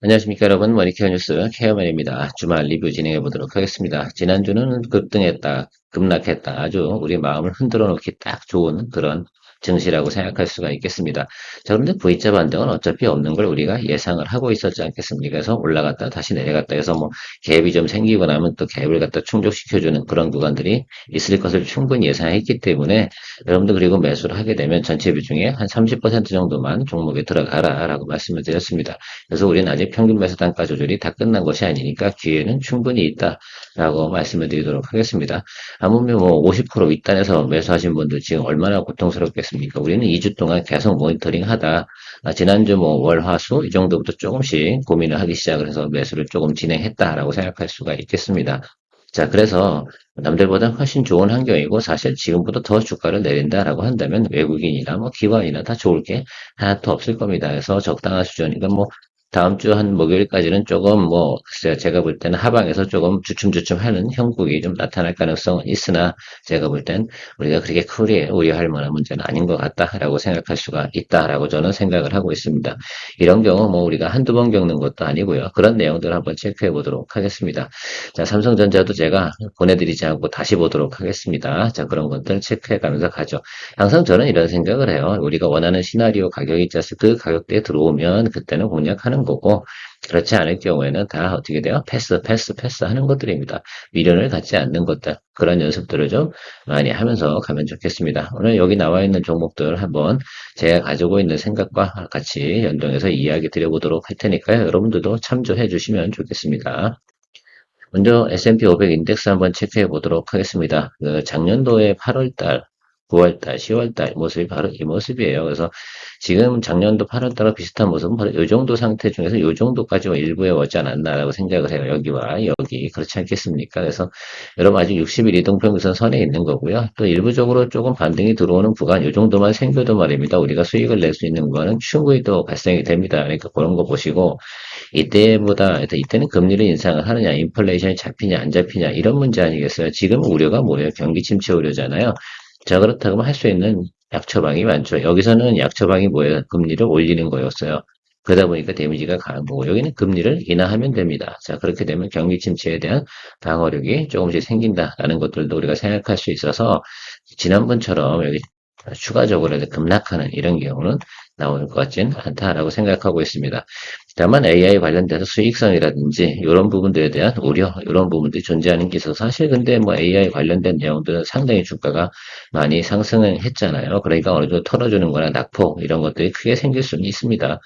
안녕하십니까 여러분, 머니케어 뉴스 케어맨입니다. 주말 리뷰 진행해 보도록 하겠습니다. 지난주는 급등했다, 급락했다, 아주 우리 마음을 흔들어 놓기 딱 좋은 그런 증시라고 생각할 수가 있겠습니다. 자, 그런데 V자 반등은 어차피 없는 걸 우리가 예상을 하고 있었지 않겠습니까? 그래서 올라갔다 다시 내려갔다 해서 뭐 갭이 좀 생기고 나면 또 갭을 갖다 충족시켜주는 그런 구간들이 있을 것을 충분히 예상했기 때문에 여러분들 그리고 매수를 하게 되면 전체 비중에 한 30% 정도만 종목에 들어가라라고 말씀을 드렸습니다. 그래서 우리는 아직 평균 매수 단가 조절이 다 끝난 것이 아니니까 기회는 충분히 있다라고 말씀을 드리도록 하겠습니다. 아무면 뭐 50% 윗단에서 매수하신 분들 지금 얼마나 고통스럽겠습니까? 우리는 2주 동안 계속 모니터링 하다 지난주 뭐 월, 화, 수 이 정도부터 조금씩 고민을 하기 시작을 해서 매수를 조금 진행했다라고 생각할 수가 있겠습니다. 자, 그래서 남들보다 훨씬 좋은 환경이고 사실 지금보다 더 주가를 내린다라고 한다면 외국인이나 뭐 기관이나 다 좋을 게 하나도 없을 겁니다. 그래서 적당한 수준이니까 뭐 다음 주 한 목요일까지는 조금 뭐 글쎄요, 제가 볼 때는 하방에서 조금 주춤주춤 하는 형국이 좀 나타날 가능성은 있으나 제가 볼 땐 우리가 그렇게 크게 우려할 만한 문제는 아닌 것 같다라고 생각할 수가 있다라고 저는 생각을 하고 있습니다. 이런 경우 뭐 우리가 한두 번 겪는 것도 아니고요. 그런 내용들을 한번 체크해 보도록 하겠습니다. 자, 삼성전자도 제가 보내드리지 않고 다시 보도록 하겠습니다. 자, 그런 것들 체크해 가면서 가죠. 항상 저는 이런 생각을 해요. 우리가 원하는 시나리오 가격이 있자서 그 가격대에 들어오면 그때는 공략하는 거고, 그렇지 않을 경우에는 다 어떻게 돼요? 패스 하는 것들입니다. 미련을 갖지 않는 것들. 그런 연습들을 좀 많이 하면서 가면 좋겠습니다. 오늘 여기 나와 있는 종목들 한번 제가 가지고 있는 생각과 같이 연동해서 이야기 드려보도록 할 테니까요. 여러분들도 참조해 주시면 좋겠습니다. 먼저 S&P 500 인덱스 한번 체크해 보도록 하겠습니다. 그 작년도에 8월달, 9월달, 10월달 모습이 바로 이 모습이에요. 그래서 지금 작년도 8월달과 비슷한 모습은 바로 이 정도 상태 중에서 이 정도까지 일부에 오지 않았나라고 생각을 해요. 여기와 여기 그렇지 않겠습니까? 그래서 여러분 아직 60일 이동평균선 선에 있는 거고요. 또 일부적으로 조금 반등이 들어오는 구간 이 정도만 생겨도 말입니다. 우리가 수익을 낼 수 있는 구간은 충분히 또 발생이 됩니다. 그러니까 그런 거 보시고 이때는 금리를 인상을 하느냐, 인플레이션이 잡히냐, 안 잡히냐, 이런 문제 아니겠어요? 지금 우려가 뭐예요? 경기 침체 우려잖아요. 자, 그렇다고 할 수 있는 약 처방이 많죠. 여기서는 약 처방이 뭐예요? 금리를 올리는 거였어요. 그러다 보니까 데미지가 강한 거고, 여기는 금리를 인하하면 됩니다. 자, 그렇게 되면 경기 침체에 대한 방어력이 조금씩 생긴다라는 것들도 우리가 생각할 수 있어서, 지난번처럼 여기 추가적으로 급락하는 이런 경우는 나올 것 같진 않다라고 생각하고 있습니다. 다만 AI 관련돼서 수익성이라든지 이런 부분들에 대한 우려, 이런 부분들이 존재하는 게 있어서 사실 근데 뭐 AI 관련된 내용들은 상당히 주가가 많이 상승을 했잖아요. 그러니까 어느 정도 털어주는 거나 낙폭 이런 것들이 크게 생길 수는 있습니다.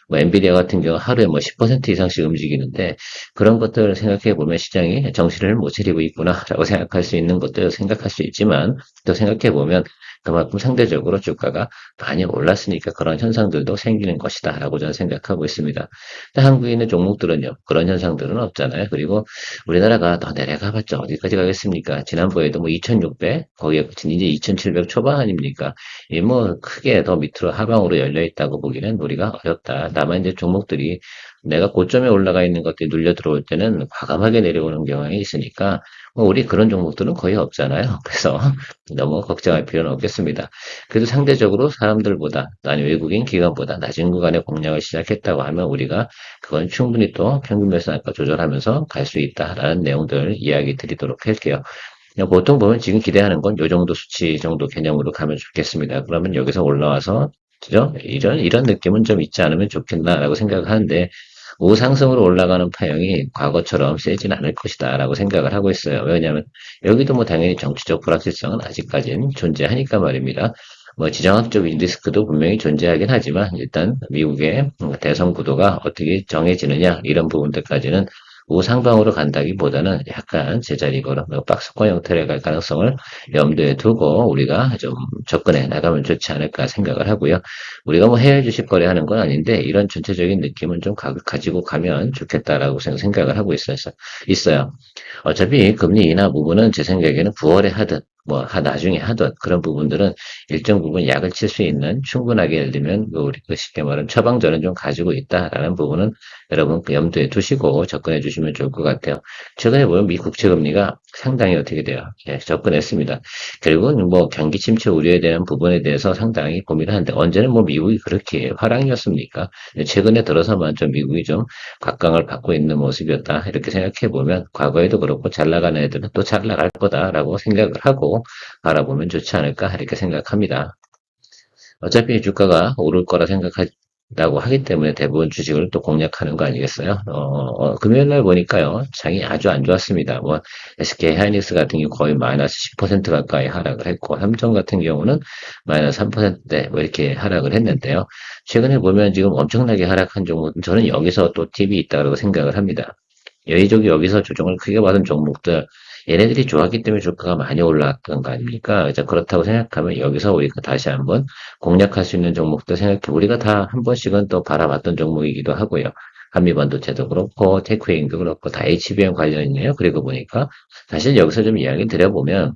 뭐 엔비디아 같은 경우 하루에 뭐 10% 이상씩 움직이는데 그런 것들을 생각해 보면 시장이 정신을 못 차리고 있구나라고 생각할 수 있는 것도 생각할 수 있지만 또 생각해 보면 그만큼 상대적으로 주가가 많이 올랐으니까 그런 현상들도 생기는 것이다라고 저는 생각하고 있습니다. 근데 한국에 있는 종목들은요, 그런 현상들은 없잖아요. 그리고 우리나라가 더 내려가봤자 어디까지 가겠습니까? 지난번에도 뭐 2600, 거기에 그친 이제 2700 초반 아닙니까? 이 뭐 크게 더 밑으로 하방으로 열려 있다고 보기는 우리가 어렵다. 다만 이제 종목들이 내가 고점에 올라가 있는 것들이 눌려 들어올 때는 과감하게 내려오는 경향이 있으니까 뭐 우리 그런 종목들은 거의 없잖아요. 그래서 너무 걱정할 필요는 없겠습니다. 그래도 상대적으로 사람들보다, 아니 외국인 기관보다 낮은 구간에 공략을 시작했다고 하면 우리가 그건 충분히 또 평균 매수단가 조절하면서 갈 수 있다라는 내용들 이야기 드리도록 할게요. 그냥 보통 보면 지금 기대하는 건 요 정도 수치 정도 개념으로 가면 좋겠습니다. 그러면 여기서 올라와서 그죠? 이런 느낌은 좀 있지 않으면 좋겠나라고 생각을 하는데 우상승으로 올라가는 파형이 과거처럼 세진 않을 것이다라고 생각을 하고 있어요. 왜냐하면 여기도 뭐 당연히 정치적 불확실성은 아직까지는 존재하니까 말입니다. 뭐 지정학적인 리스크도 분명히 존재하긴 하지만 일단 미국의 대선 구도가 어떻게 정해지느냐 이런 부분들까지는 우상방으로 간다기보다는 약간 제자리 걸음, 박스권 형태로 갈 가능성을 염두에 두고 우리가 좀 접근해 나가면 좋지 않을까 생각을 하고요. 우리가 뭐 해외 주식 거래하는 건 아닌데 이런 전체적인 느낌은 좀 가지고 가면 좋겠다라고 생각을 하고 있어요. 어차피 금리 인하 부분은 제 생각에는 9월에 하든 뭐 나중에 하던 그런 부분들은 일정 부분 약을 칠 수 있는 충분하게 예를 들면 우리 쉽게 말하면 처방전은 좀 가지고 있다라는 부분은 여러분 그 염두에 두시고 접근해 주시면 좋을 것 같아요. 최근에 보면 미 국채 금리가 상당히 어떻게 돼요? 예, 접근했습니다. 결국은 뭐 경기 침체 우려에 대한 부분에 대해서 상당히 고민을 하는데 언제는 뭐 미국이 그렇게 화랑이었습니까? 최근에 들어서만 좀 미국이 좀 각광을 받고 있는 모습이었다. 이렇게 생각해 보면 과거에도 그렇고 잘 나가는 애들은 또 잘 나갈 거다라고 생각을 하고 바라보면 좋지 않을까 이렇게 생각합니다. 어차피 주가가 오를 거라 생각한다고 하기 때문에 대부분 주식을 또 공략하는 거 아니겠어요? 금요일 날 보니까요, 장이 아주 안 좋았습니다. 뭐, SK 하이닉스 같은 경우 거의 마이너스 10% 가까이 하락을 했고, 삼성 같은 경우는 마이너스 3%대 뭐 이렇게 하락을 했는데요. 최근에 보면 지금 엄청나게 하락한 종목, 저는 여기서 또 팁이 있다고 생각을 합니다. 여기저기 여기서 조정을 크게 받은 종목들, 얘네들이 좋았기 때문에 주가가 많이 올라왔던 거 아닙니까? 자, 그렇다고 생각하면 여기서 우리가 다시 한번 공략할 수 있는 종목도 생각해, 우리가 다 한 번씩은 또 바라봤던 종목이기도 하고요. 한미반도체도 그렇고, 테크웨인도 그렇고, 다 HBM 관련이네요. 그리고 보니까, 사실 여기서 좀 이야기 드려보면,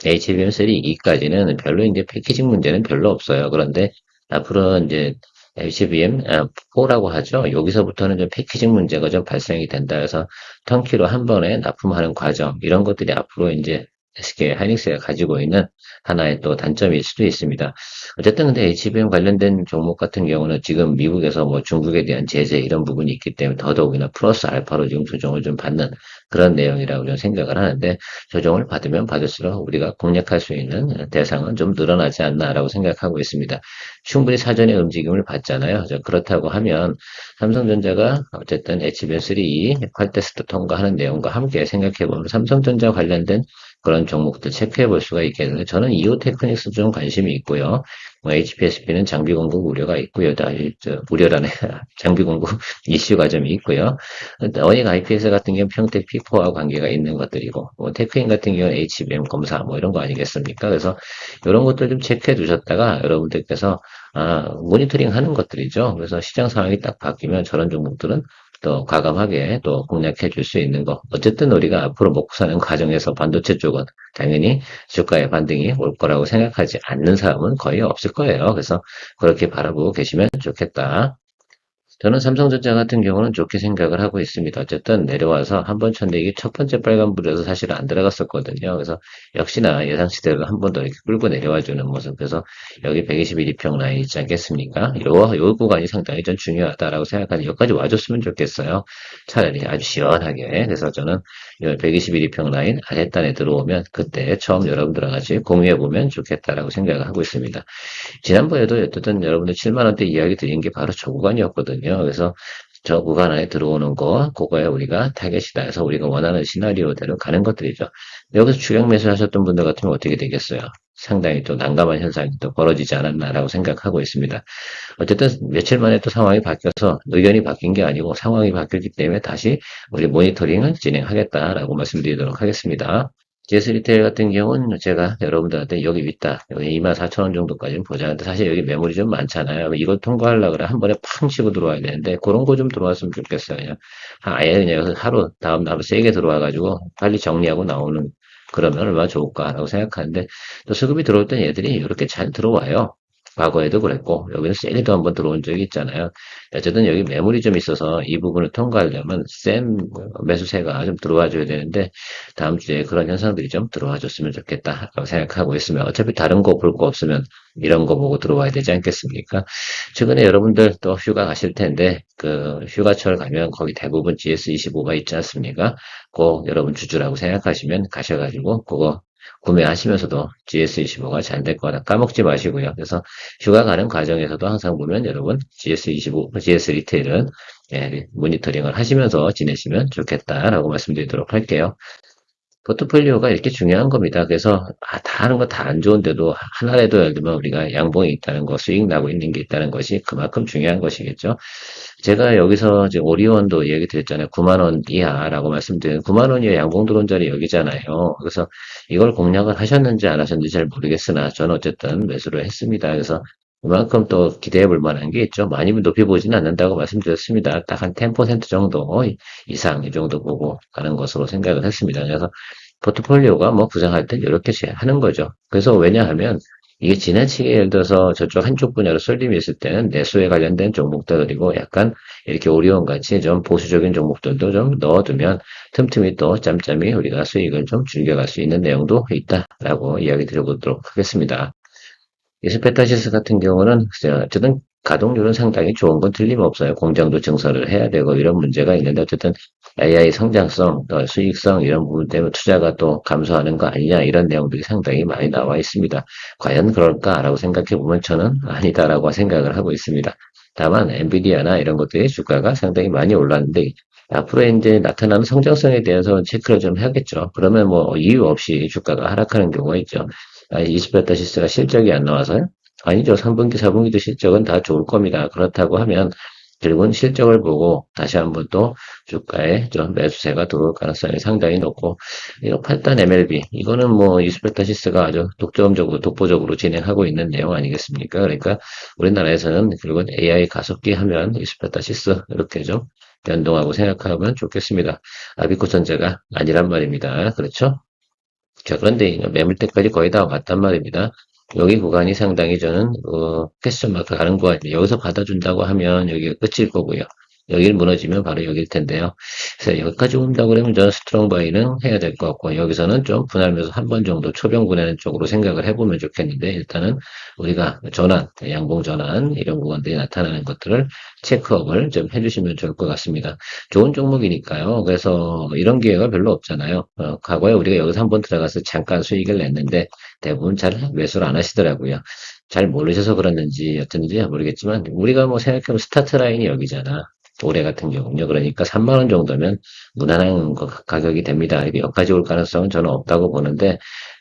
HBM3E까지는 별로 이제 패키징 문제는 별로 없어요. 그런데 앞으로 이제 HBM4라고 하죠. 여기서부터는 좀 패키징 문제가 좀 발생이 된다 해서 턴키로 한 번에 납품하는 과정, 이런 것들이 앞으로 이제 SK 하이닉스가 가지고 있는 하나의 또 단점일 수도 있습니다. 어쨌든 근데 HBM 관련된 종목 같은 경우는 지금 미국에서 뭐 중국에 대한 제재 이런 부분이 있기 때문에 더더욱이나 플러스 알파로 지금 조정을 좀 받는 그런 내용이라고 저는 생각을 하는데, 조정을 받으면 받을수록 우리가 공략할 수 있는 대상은 좀 늘어나지 않나라고 생각하고 있습니다. 충분히 사전에 움직임을 봤잖아요. 그렇다고 하면 삼성전자가 어쨌든 HBM3 퀄테스트 통과하는 내용과 함께 생각해보면 삼성전자 관련된 그런 종목들 체크해 볼 수가 있겠는데, 저는 이오테크닉스 좀 관심이 있고요. 뭐 HPSP는 장비 공급 우려가 있고요. 우려라네. 장비 공급 이슈가 좀 있고요. 어닉 IPS 같은 경우는 평택 P4와 관계가 있는 것들이고, 뭐 테크인 같은 경우는 HBM 검사 뭐 이런 거 아니겠습니까? 그래서 이런 것들 좀 체크해 두셨다가 여러분들께서 모니터링 하는 것들이죠. 그래서 시장 상황이 딱 바뀌면 저런 종목들은 또 과감하게 또 공략해 줄 수 있는 거. 어쨌든 우리가 앞으로 먹고 사는 과정에서 반도체 쪽은 당연히 주가의 반등이 올 거라고 생각하지 않는 사람은 거의 없을 거예요. 그래서 그렇게 바라보고 계시면 좋겠다. 저는 삼성전자 같은 경우는 좋게 생각을 하고 있습니다. 어쨌든 내려와서 한 번 쳤는데 이게 첫 번째 빨간불에서 사실 안 들어갔었거든요. 그래서 역시나 예상치대로 한 번 더 이렇게 끌고 내려와주는 모습. 그래서 여기 121이평 라인 있지 않겠습니까? 요 구간이 상당히 좀 중요하다라고 생각하는, 여기까지 와줬으면 좋겠어요. 차라리 아주 시원하게. 그래서 저는 121이평 라인 아랫단에 들어오면 그때 처음 여러분들과 같이 공유해보면 좋겠다라고 생각을 하고 있습니다. 지난번에도 어쨌든 여러분들 7만 원대 이야기 드린 게 바로 저 구간이었거든요. 그래서 저 구간 안에 들어오는 거, 그거에 우리가 타겟이다 해서 우리가 원하는 시나리오대로 가는 것들이죠. 여기서 추격 매수 하셨던 분들 같으면 어떻게 되겠어요? 상당히 또 난감한 현상이 또 벌어지지 않았나라고 생각하고 있습니다. 어쨌든 며칠 만에 또 상황이 바뀌어서 의견이 바뀐 게 아니고 상황이 바뀌었기 때문에 다시 우리 모니터링을 진행하겠다라고 말씀드리도록 하겠습니다. GS 리테일 같은 경우는 제가 여러분들한테 여기 있다, 여기 24,000원 정도까지는 보자는데, 사실 여기 매물이 좀 많잖아요. 이걸 통과하려고 그래 한 번에 팡 치고 들어와야 되는데, 그런 거 좀 들어왔으면 좋겠어요. 그냥 아예 그냥 하루 다음 날 세게 들어와가지고 빨리 정리하고 나오는, 그러면 얼마나 좋을까라고 생각하는데, 또 수급이 들어올 땐 얘들이 이렇게 잘 들어와요. 과거에도 그랬고, 여기는 세게도 한번 들어온 적이 있잖아요. 어쨌든 여기 매물이 좀 있어서 이 부분을 통과하려면 센 매수세가 좀 들어와 줘야 되는데, 다음 주에 그런 현상들이 좀 들어와 줬으면 좋겠다라고 생각하고 있으면, 어차피 다른 거 볼 거 없으면 이런 거 보고 들어와야 되지 않겠습니까? 최근에 여러분들 또 휴가 가실 텐데, 그 휴가철 가면 거기 대부분 GS25가 있지 않습니까? 꼭 여러분 주주라고 생각하시면 가셔가지고 그거 구매하시면서도 GS25가 잘 될 거다 까먹지 마시고요. 그래서 휴가 가는 과정에서도 항상 보면 여러분 GS25, GS 리테일은 모니터링을 하시면서 지내시면 좋겠다라고 말씀드리도록 할게요. 포트폴리오가 이렇게 중요한 겁니다. 그래서 다 하는 거 다 안 좋은데도 하나라도 예를 들면 우리가 양봉이 있다는 거, 수익 나고 있는 게 있다는 것이 그만큼 중요한 것이겠죠. 제가 여기서 이제 오리온도 얘기 드렸잖아요. 9만 원 이하라고 말씀드린, 9만 원 이하 양봉 들어온 자리 여기잖아요. 그래서 이걸 공략을 하셨는지 안 하셨는지 잘 모르겠으나 저는 어쨌든 매수를 했습니다. 그래서 그만큼 또 기대해 볼 만한 게 있죠. 많이 높이 보지는 않는다고 말씀드렸습니다. 딱 한 10% 정도 이상 이 정도 보고 가는 것으로 생각을 했습니다. 그래서 포트폴리오가 뭐 구성할 땐 이렇게 하는 거죠. 그래서 왜냐하면 이게 지나치게 예를 들어서 저쪽 한쪽 분야로 쏠림이 있을 때는 내수에 관련된 종목들이고 약간 이렇게 오리온 같이 좀 보수적인 종목들도 좀 넣어두면 틈틈이 또 짬짬이 우리가 수익을 좀 즐겨갈 수 있는 내용도 있다라고 이야기 드려보도록 하겠습니다. 이스페타시스 같은 경우는 어쨌든 가동률은 상당히 좋은 건 틀림없어요. 공장도 증설을 해야 되고 이런 문제가 있는데 어쨌든 AI 성장성, 수익성 이런 부분 때문에 투자가 또 감소하는 거 아니냐 이런 내용들이 상당히 많이 나와 있습니다. 과연 그럴까라고 생각해 보면 저는 아니다라고 생각을 하고 있습니다. 다만 엔비디아나 이런 것들의 주가가 상당히 많이 올랐는데 앞으로 이제 나타나는 성장성에 대해서 체크를 좀 해야겠죠. 그러면 뭐 이유 없이 주가가 하락하는 경우가 있죠. 이스페타시스가 실적이 안 나와서요? 아니죠. 3분기, 4분기도 실적은 다 좋을 겁니다. 그렇다고 하면 결국은 실적을 보고 다시 한번 또 주가에 좀 매수세가 들어올 가능성이 상당히 높고 이거 8단 MLB 이거는 뭐 이스페타시스가 아주 독점적으로 독보적으로 진행하고 있는 내용 아니겠습니까? 그러니까 우리나라에서는 결국은 AI 가속기 하면 이스페타시스 이렇게 좀 연동하고 생각하면 좋겠습니다. 아비코전자가 아니란 말입니다. 그렇죠? 자, 그런데 매물대까지 거의 다 왔단 말입니다. 여기 구간이 상당히 저는 패션 마크 가는 구간입니다. 여기서 받아준다고 하면 여기가 끝일 거고요. 여기를 무너지면 바로 여기일 텐데요. 그래서 여기까지 온다고 그러면 저는 스트롱 바이는 해야 될 것 같고 여기서는 좀 분할면서 한 번 정도 초병 분해는 쪽으로 생각을 해보면 좋겠는데 일단은 우리가 전환, 양봉 전환 이런 구간들이 나타나는 것들을 체크업을 좀 해주시면 좋을 것 같습니다. 좋은 종목이니까요. 그래서 이런 기회가 별로 없잖아요. 과거에 우리가 여기서 한번 들어가서 잠깐 수익을 냈는데 대부분 잘 매수를 안 하시더라고요. 잘 모르셔서 그랬는지 어쩐지 모르겠지만 우리가 뭐 생각해보면 스타트 라인이 여기잖아. 올해 같은 경우는요. 그러니까 3만 원 정도면 무난한 가격이 됩니다. 여기까지 올 가능성은 저는 없다고 보는데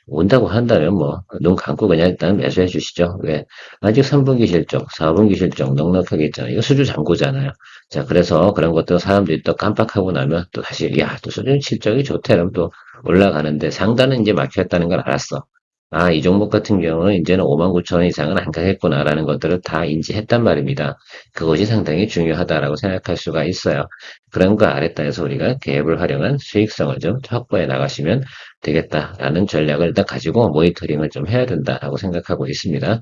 온다고 한다면 뭐 눈 감고 그냥 일단 매수해 주시죠. 왜? 아직 3분기 실적, 4분기 실적 넉넉하게 있잖아요. 이거 수주 잔고잖아요. 자, 그래서 그런 것도 사람들이 또 깜빡하고 나면 또 다시 야, 또 수주 실적이 좋대. 그럼 또 올라가는데 상단은 이제 막혔다는 걸 알았어. 아, 이 종목 같은 경우는 이제는 5만 9천 원 이상은 안 가겠구나라는 것들을 다 인지했단 말입니다. 그것이 상당히 중요하다라고 생각할 수가 있어요. 그런 거 알았다 해서 우리가 갭을 활용한 수익성을 좀 확보해 나가시면 되겠다라는 전략을 일단 가지고 모니터링을 좀 해야 된다라고 생각하고 있습니다.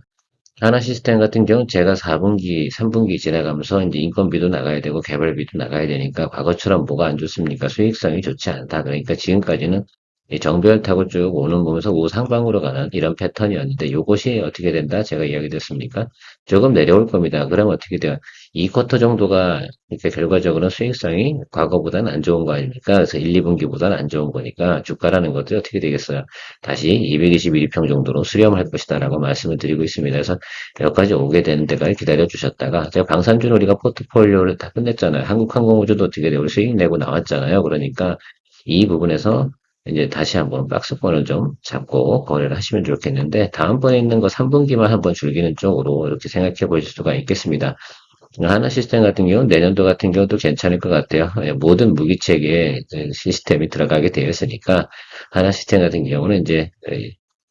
하나 시스템 같은 경우는 제가 4분기, 3분기 지나가면서 이제 인건비도 나가야 되고 개발비도 나가야 되니까 과거처럼 뭐가 안 좋습니까? 수익성이 좋지 않다. 그러니까 지금까지는 이 정배열 타고 쭉 오는 보면서 우상방으로 가는 이런 패턴이었는데 요것이 어떻게 된다? 제가 이야기 됐습니까? 조금 내려올 겁니다. 그럼 어떻게 돼요? 이 쿼터 정도가 이렇게 결과적으로는 수익성이 과거보다는 안 좋은 거 아닙니까? 그래서 1, 2분기보다는 안 좋은 거니까 주가라는 것들이 어떻게 되겠어요? 다시 221평 정도로 수렴할 것이다라고 말씀을 드리고 있습니다. 그래서 여기까지 오게 되는 데까지 기다려 주셨다가 제가 방산주는 우리가 포트폴리오를 다 끝냈잖아요. 한국항공우주도 어떻게 돼요? 우리 수익 내고 나왔잖아요. 그러니까 이 부분에서 이제 다시 한번 박스권을 좀 잡고 거래를 하시면 좋겠는데 다음번에 있는 거 3분기만 한번 즐기는 쪽으로 이렇게 생각해 보실 수가 있겠습니다. 하나 시스템 같은 경우는 내년도 같은 경우도 괜찮을 것 같아요. 모든 무기체계에 시스템이 들어가게 되어 있으니까 하나 시스템 같은 경우는 이제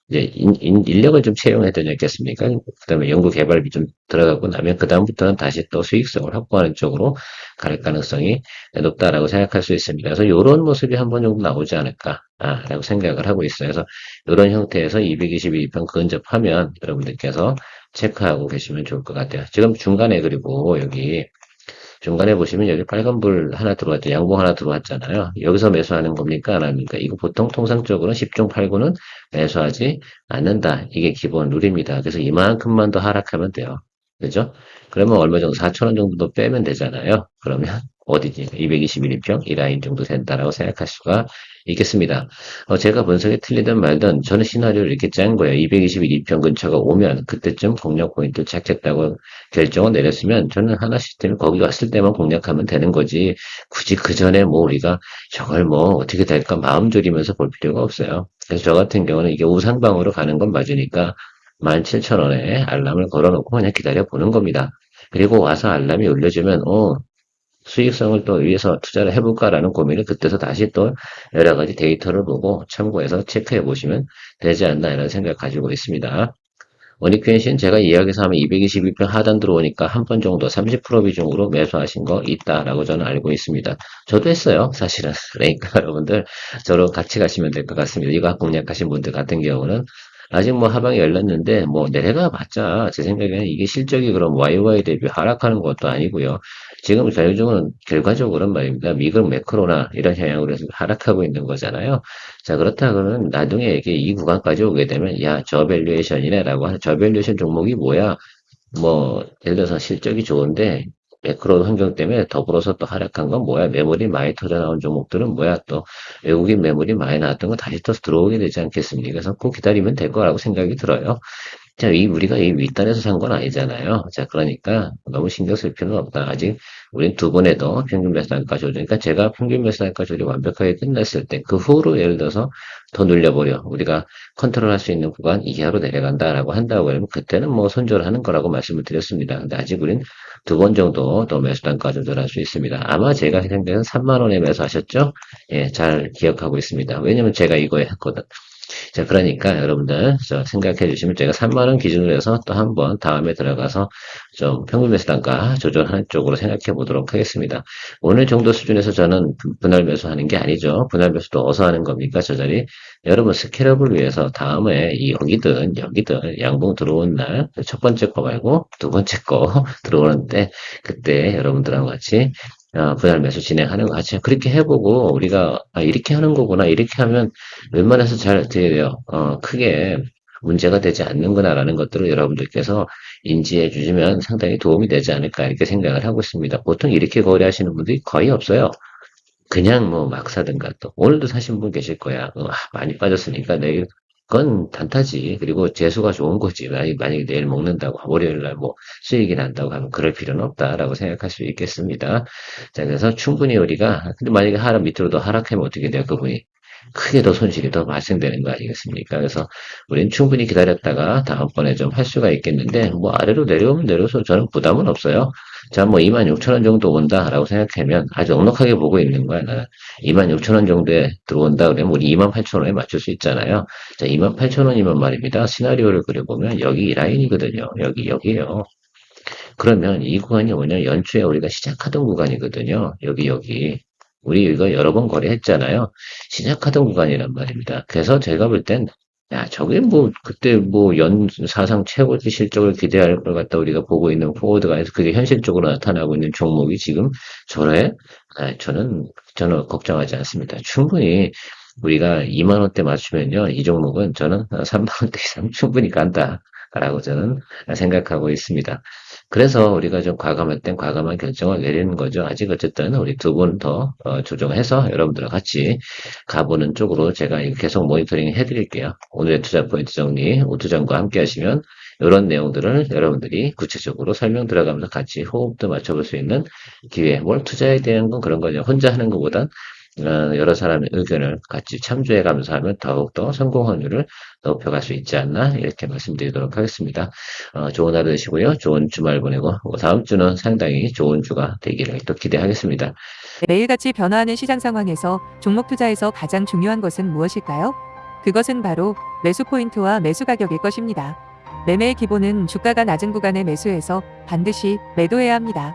인력을 좀 채용해야 되지 않겠습니까? 그다음에 연구 개발비 좀 들어가고 나면 그다음부터는 다시 또 수익성을 확보하는 쪽으로 갈 가능성이 높다라고 생각할 수 있습니다. 그래서 이런 모습이 한 번 정도 나오지 않을까라고 생각을 하고 있어요. 그래서 이런 형태에서 222편 근접하면 여러분들께서 체크하고 계시면 좋을 것 같아요. 지금 중간에 그리고 여기 중간에 보시면 여기 빨간불 하나 들어왔죠. 양봉 하나 들어왔잖아요. 여기서 매수하는 겁니까? 안 합니까? 이거 보통 통상적으로 10중 8구는 매수하지 않는다. 이게 기본 룰입니다. 그래서 이만큼만 더 하락하면 돼요. 그죠? 그러면 얼마 정도 4천 원 정도 더 빼면 되잖아요. 그러면 어디지? 221평 이 라인 정도 된다라고 생각할 수가 있겠습니다. 제가 분석이 틀리든 말든 저는 시나리오를 이렇게 짠 거예요. 221평 근처가 오면 그때쯤 공략 포인트를 찾겠다고 결정을 내렸으면 저는 하나 시스템이 거기 왔을 때만 공략하면 되는 거지 굳이 그 전에 뭐 우리가 저걸 뭐 어떻게 될까 마음 졸이면서 볼 필요가 없어요. 그래서 저 같은 경우는 이게 우상방으로 가는 건 맞으니까 17,000원에 알람을 걸어놓고 그냥 기다려 보는 겁니다. 그리고 와서 알람이 울려주면 수익성을 또 위해서 투자를 해볼까라는 고민을 그때서 다시 또 여러 가지 데이터를 보고 참고해서 체크해 보시면 되지 않나 이런 생각 가지고 있습니다. 원익회신 제가 이야기해서 하면 222평 하단 들어오니까 한 번 정도 30% 비중으로 매수하신 거 있다라고 저는 알고 있습니다. 저도 했어요, 사실은. 그러니까 여러분들 저랑 같이 가시면 될 것 같습니다. 이거 공략하신 분들 같은 경우는 아직 뭐 하방이 열렸는데 뭐 내려가 봤자 제 생각에는 이게 실적이 그럼 YY 대비 하락하는 것도 아니고요. 지금 자유중은 결과적으로는 말입니다. 미국 매크로나 이런 영향으로 해서 하락하고 있는 거잖아요. 자, 그렇다 그러면 나중에 이게 이 구간까지 오게 되면 야, 저밸류에이션이네라고 하는 저밸류에이션 종목이 뭐야? 뭐 예를 들어서 실적이 좋은데 매크로 환경 때문에 더불어서 또 하락한 건 뭐야? 매물이 많이 터져 나온 종목들은 뭐야? 또 외국인 매물이 많이 나왔던 거 다시 또 들어오게 되지 않겠습니까? 그래서 꼭 기다리면 될 거라고 생각이 들어요. 자, 우리가 이 윗단에서 산 건 아니잖아요. 자, 그러니까 너무 신경 쓸 필요는 없다. 아직 우린 두 번에도 평균 매수단가 조절. 그러니까 제가 평균 매수단가 조절이 완벽하게 끝났을 때 그 후로 예를 들어서 더 늘려버려. 우리가 컨트롤할 수 있는 구간 이하로 내려간다라고 한다고 하면 그때는 뭐 손절하는 거라고 말씀을 드렸습니다. 근데 아직 우린 두 번 정도 더 매수단가 조절할 수 있습니다. 아마 제가 생각에는 3만 원에 매수하셨죠? 예, 잘 기억하고 있습니다. 왜냐면 제가 이거에 했거든. 자, 그러니까 여러분들 생각해 주시면 제가 3만 원 기준으로 해서 또 한번 다음에 들어가서 좀 평균 매수 단가 조절하는 쪽으로 생각해 보도록 하겠습니다. 오늘 정도 수준에서 저는 분할 매수하는 게 아니죠. 분할 매수도 어디서 하는 겁니까? 저 자리. 여러분 스케일업을 위해서 다음에 여기든 양봉 들어온 날 첫 번째 거 말고 두 번째 거 들어오는데 그때 여러분들하고 같이 분할 매수 진행하는 거 같이 그렇게 해보고 우리가 이렇게 하는 거구나 이렇게 하면 웬만해서 잘 어떻게 돼요? 크게 문제가 되지 않는구나라는 것들을 여러분들께서 인지해 주시면 상당히 도움이 되지 않을까 이렇게 생각을 하고 있습니다. 보통 이렇게 거래하시는 분들이 거의 없어요. 그냥 뭐 막 사든가 또 오늘도 사신 분 계실 거야. 많이 빠졌으니까 내일 그건 단타지. 그리고 재수가 좋은 거지. 만약에 내일 먹는다고 월요일 날 뭐 수익이 난다고 하면 그럴 필요는 없다라고 생각할 수 있겠습니다. 자, 그래서 충분히 우리가 근데 만약에 하락 밑으로 더 하락하면 어떻게 돼요? 그분이 크게 더 손실이 더 발생되는 거 아니겠습니까? 그래서 우리는 충분히 기다렸다가 다음번에 좀 할 수가 있겠는데 뭐 아래로 내려오면 내려서 저는 부담은 없어요. 자, 뭐 26,000원 정도 온다라고 생각하면 아주 넉넉하게 보고 있는 거야. 나는 26,000원 정도에 들어온다 그러면 우리 28,000원에 맞출 수 있잖아요. 자, 28,000원이면 말입니다. 시나리오를 그려보면 여기 이 라인이거든요. 여기에요. 그러면 이 구간이 뭐냐? 연초에 우리가 시작하던 구간이거든요. 여기. 우리 이거 여러 번 거래했잖아요. 시작하던 구간이란 말입니다. 그래서 제가 볼 땐, 야, 저게 뭐, 그때 뭐, 사상 최고치 실적을 기대할 걸 갖다 우리가 보고 있는 포워드가 아니서 그게 현실적으로 나타나고 있는 종목이 지금 저래? 저는 걱정하지 않습니다. 충분히 우리가 2만 원대 맞추면요, 이 종목은 저는 3만 원대 이상 충분히 간다. 라고 저는 생각하고 있습니다. 그래서 우리가 좀 과감할 땐 과감한 결정을 내리는 거죠. 아직 어쨌든 우리 두 분 더 조정해서 여러분들과 같이 가보는 쪽으로 제가 계속 모니터링 해드릴게요. 오늘의 투자 포인트 정리, 오투정과 함께 하시면 이런 내용들을 여러분들이 구체적으로 설명 들어가면서 같이 호흡도 맞춰볼 수 있는 기회. 뭘 투자에 대한 건 그런 거죠. 혼자 하는 것보단 여러 사람의 의견을 같이 참조해 가면서 하면 더욱더 성공 확률을 높여갈 수 있지 않나 이렇게 말씀드리도록 하겠습니다. 좋은 하루 되시고요. 좋은 주말 보내고 다음 주는 상당히 좋은 주가 되기를 또 기대하겠습니다. 매일같이 변화하는 시장 상황에서 종목 투자에서 가장 중요한 것은 무엇일까요? 그것은 바로 매수 포인트와 매수 가격일 것입니다. 매매의 기본은 주가가 낮은 구간에 매수해서 반드시 매도해야 합니다.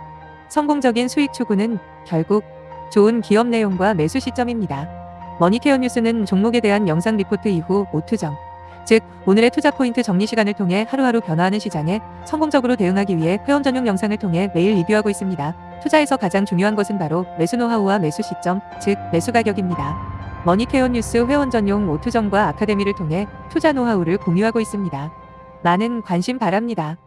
성공적인 수익 추구는 결국 좋은 기업 내용과 매수 시점입니다. 머니케어 뉴스는 종목에 대한 영상 리포트 이후 오투정, 즉 오늘의 투자 포인트 정리 시간을 통해 하루하루 변화하는 시장에 성공적으로 대응하기 위해 회원 전용 영상을 통해 매일 리뷰하고 있습니다. 투자에서 가장 중요한 것은 바로 매수 노하우와 매수 시점, 즉 매수 가격입니다. 머니케어 뉴스 회원 전용 오투정과 아카데미를 통해 투자 노하우를 공유하고 있습니다. 많은 관심 바랍니다.